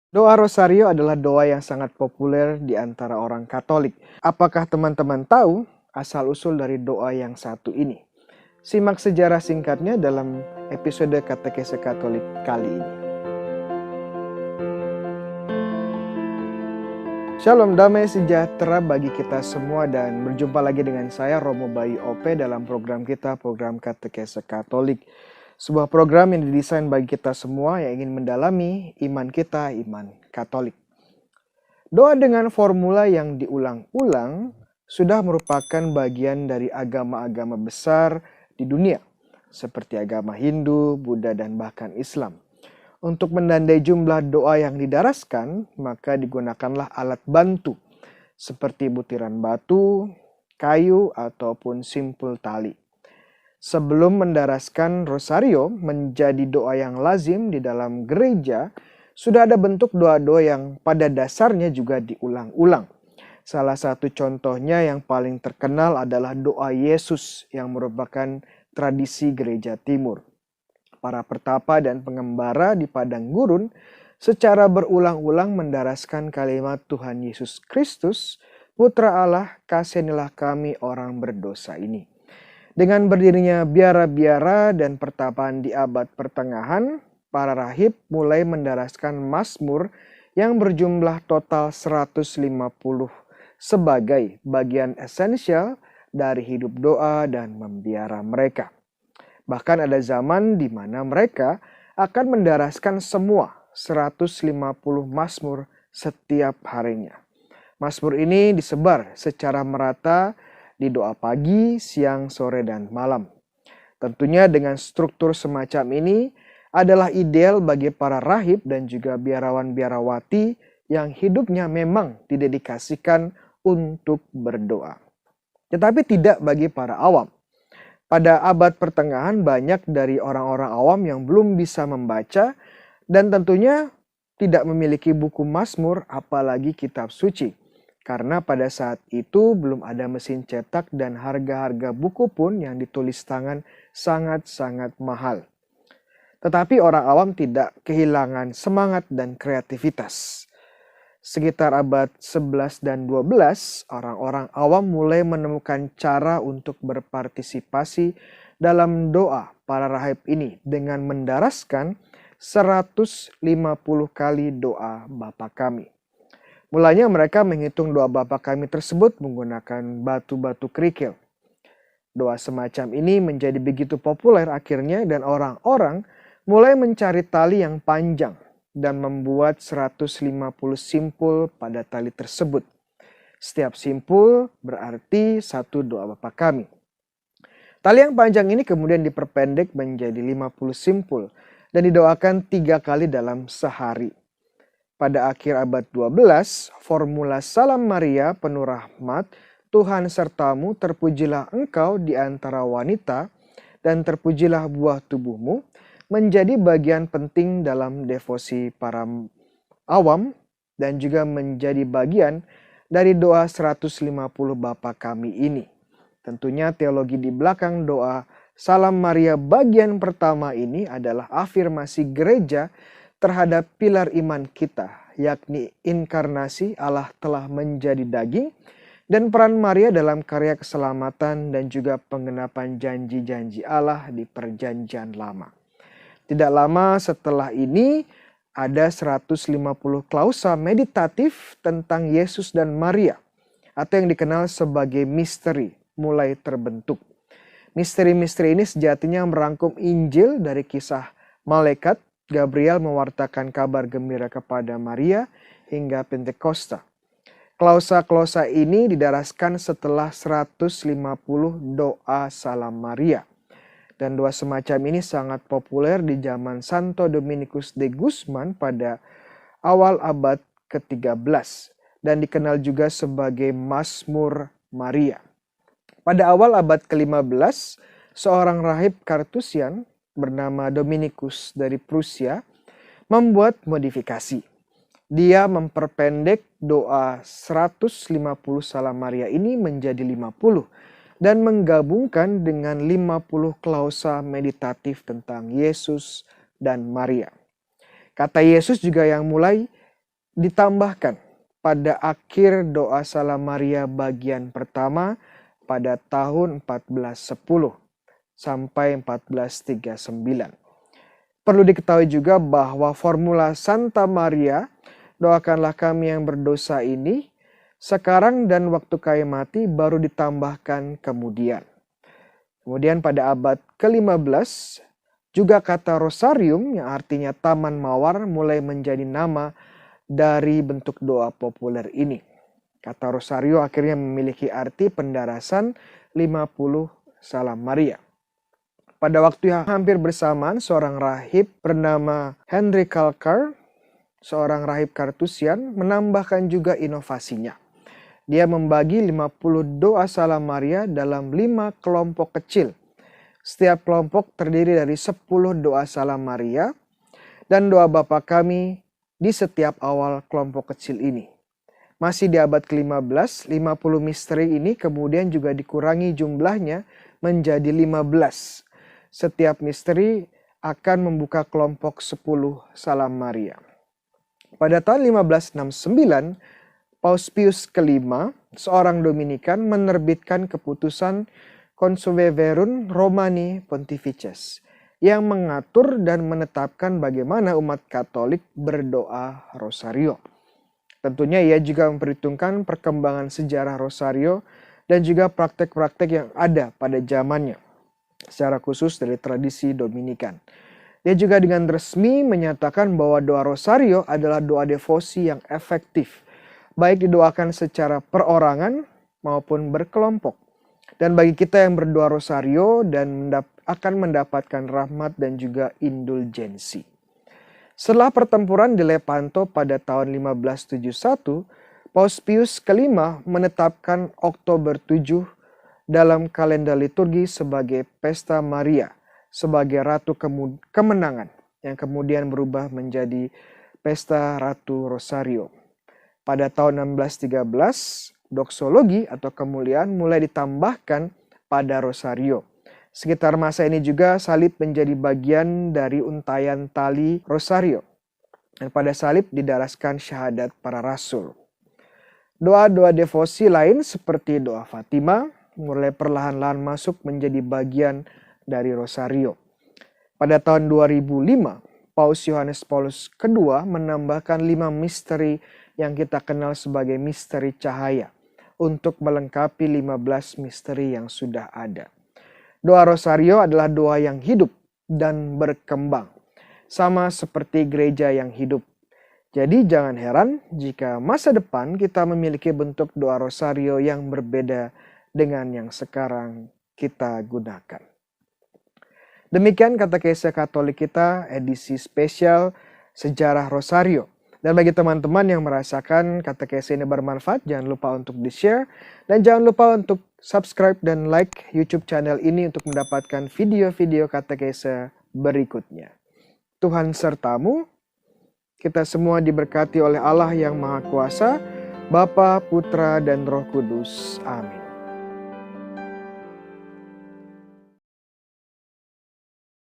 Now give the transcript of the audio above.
Doa Rosario adalah doa yang sangat populer di antara orang Katolik. Apakah teman-teman tahu asal-usul dari doa yang satu ini? Simak sejarah singkatnya dalam episode Katekese Katolik kali ini. Shalom, damai sejahtera bagi kita semua dan berjumpa lagi dengan saya Romo Bayu OP dalam program kita, program Katekese Katolik. Sebuah program yang didesain bagi kita semua yang ingin mendalami iman kita, iman Katolik. Doa dengan formula yang diulang-ulang sudah merupakan bagian dari agama-agama besar di dunia, seperti agama Hindu, Buddha, dan bahkan Islam. Untuk menandai jumlah doa yang didaraskan, maka digunakanlah alat bantu, seperti butiran batu, kayu, ataupun simpul tali. Sebelum mendaraskan rosario menjadi doa yang lazim di dalam gereja, sudah ada bentuk doa-doa yang pada dasarnya juga diulang-ulang. Salah satu contohnya yang paling terkenal adalah doa Yesus yang merupakan tradisi gereja timur. Para pertapa dan pengembara di padang gurun secara berulang-ulang mendaraskan kalimat Tuhan Yesus Kristus, Putra Allah, kasihanilah kami orang berdosa ini. Dengan berdirinya biara-biara dan pertapaan di abad pertengahan, para rahib mulai mendaraskan mazmur yang berjumlah total 150 sebagai bagian esensial dari hidup doa dan membiara mereka. Bahkan ada zaman di mana mereka akan mendaraskan semua 150 mazmur setiap harinya. Mazmur ini disebar secara merata di doa pagi, siang, sore, dan malam. Tentunya dengan struktur semacam ini adalah ideal bagi para rahib dan juga biarawan-biarawati yang hidupnya memang didedikasikan untuk berdoa. Tetapi tidak bagi para awam. Pada abad pertengahan banyak dari orang-orang awam yang belum bisa membaca dan tentunya tidak memiliki buku mazmur apalagi kitab suci. Karena pada saat itu belum ada mesin cetak dan harga-harga buku pun yang ditulis tangan sangat-sangat mahal. Tetapi orang awam tidak kehilangan semangat dan kreativitas. Sekitar abad 11 dan 12, orang-orang awam mulai menemukan cara untuk berpartisipasi dalam doa para rahib ini dengan mendaraskan 150 kali doa Bapa Kami. Mulanya mereka menghitung doa Bapa Kami tersebut menggunakan batu-batu kerikil. Doa semacam ini menjadi begitu populer akhirnya dan orang-orang mulai mencari tali yang panjang dan membuat 150 simpul pada tali tersebut. Setiap simpul berarti satu doa Bapa Kami. Tali yang panjang ini kemudian diperpendek menjadi 50 simpul dan didoakan 3 kali dalam sehari. Pada akhir abad 12, formula Salam Maria penuh rahmat, Tuhan sertamu, terpujilah engkau di antara wanita, dan terpujilah buah tubuhmu, menjadi bagian penting dalam devosi para awam, dan juga menjadi bagian dari doa 150 Bapa Kami ini. Tentunya teologi di belakang doa Salam Maria bagian pertama ini adalah afirmasi gereja terhadap pilar iman kita, yakni inkarnasi Allah telah menjadi daging dan peran Maria dalam karya keselamatan dan juga penggenapan janji-janji Allah di perjanjian lama. Tidak lama setelah ini ada 150 klausa meditatif tentang Yesus dan Maria atau yang dikenal sebagai misteri mulai terbentuk. Misteri-misteri ini sejatinya merangkum Injil dari kisah malaikat Gabriel mewartakan kabar gembira kepada Maria hingga Pentakosta. Klausa-klausa ini didaraskan setelah 150 doa Salam Maria. Dan doa semacam ini sangat populer di zaman Santo Dominikus de Guzman pada awal abad ke-13 dan dikenal juga sebagai Mazmur Maria. Pada awal abad ke-15, seorang rahib Kartusian bernama Dominikus dari Prusia membuat modifikasi. Dia memperpendek doa 150 Salam Maria ini menjadi 50 dan menggabungkan dengan 50 klausa meditatif tentang Yesus dan Maria. Kata Yesus juga yang mulai ditambahkan pada akhir doa Salam Maria bagian pertama pada tahun 1410 sampai 1439. Perlu diketahui juga bahwa formula Santa Maria, doakanlah kami yang berdosa ini, sekarang dan waktu kami mati baru ditambahkan kemudian. Kemudian pada abad ke-15, juga kata rosarium yang artinya taman mawar mulai menjadi nama dari bentuk doa populer ini. Kata rosario akhirnya memiliki arti pendarasan 50 Salam Maria. Pada waktu yang hampir bersamaan, seorang rahib bernama Henry Calcar, seorang rahib Kartusian, menambahkan juga inovasinya. Dia membagi 50 doa Salam Maria dalam 5 kelompok kecil. Setiap kelompok terdiri dari 10 doa Salam Maria dan doa Bapa Kami di setiap awal kelompok kecil ini. Masih di abad ke-15, 50 misteri ini kemudian juga dikurangi jumlahnya menjadi 15. Setiap misteri akan membuka kelompok 10 Salam Maria. Pada tahun 1569, Paus Pius kelima, seorang Dominikan, menerbitkan keputusan Consuetuum Verum Romani Pontifices yang mengatur dan menetapkan bagaimana umat Katolik berdoa rosario. Tentunya ia juga memperhitungkan perkembangan sejarah rosario dan juga praktek-praktek yang ada pada zamannya, secara khusus dari tradisi Dominikan. Dia juga dengan resmi menyatakan bahwa doa rosario adalah doa devosi yang efektif, baik didoakan secara perorangan maupun berkelompok. Dan bagi kita yang berdoa rosario dan akan mendapatkan rahmat dan juga indulgensi. Setelah pertempuran di Lepanto pada tahun 1571, Paus Pius kelima menetapkan Oktober 7 dalam kalender liturgi sebagai Pesta Maria, sebagai Ratu Kemenangan, yang kemudian berubah menjadi Pesta Ratu Rosario. Pada tahun 1613, doksologi atau kemuliaan mulai ditambahkan pada rosario. Sekitar masa ini juga salib menjadi bagian dari untayan tali rosario. Dan pada salib didaraskan syahadat para rasul. Doa-doa devosi lain seperti doa Fatima mulai perlahan-lahan masuk menjadi bagian dari rosario. Pada tahun 2005, Paus Yohanes Paulus II menambahkan 5 misteri yang kita kenal sebagai misteri cahaya untuk melengkapi 15 misteri yang sudah ada. Doa rosario adalah doa yang hidup dan berkembang, sama seperti gereja yang hidup. Jadi jangan heran jika masa depan kita memiliki bentuk doa rosario yang berbeda dengan yang sekarang kita gunakan. Demikian katekese Katolik kita edisi spesial Sejarah Rosario. Dan bagi teman-teman yang merasakan katekese ini bermanfaat, jangan lupa untuk di-share dan jangan lupa untuk subscribe dan like YouTube channel ini untuk mendapatkan video-video katekese berikutnya. Tuhan sertamu, kita semua diberkati oleh Allah yang Maha Kuasa, Bapa, Putra, dan Roh Kudus. Amin.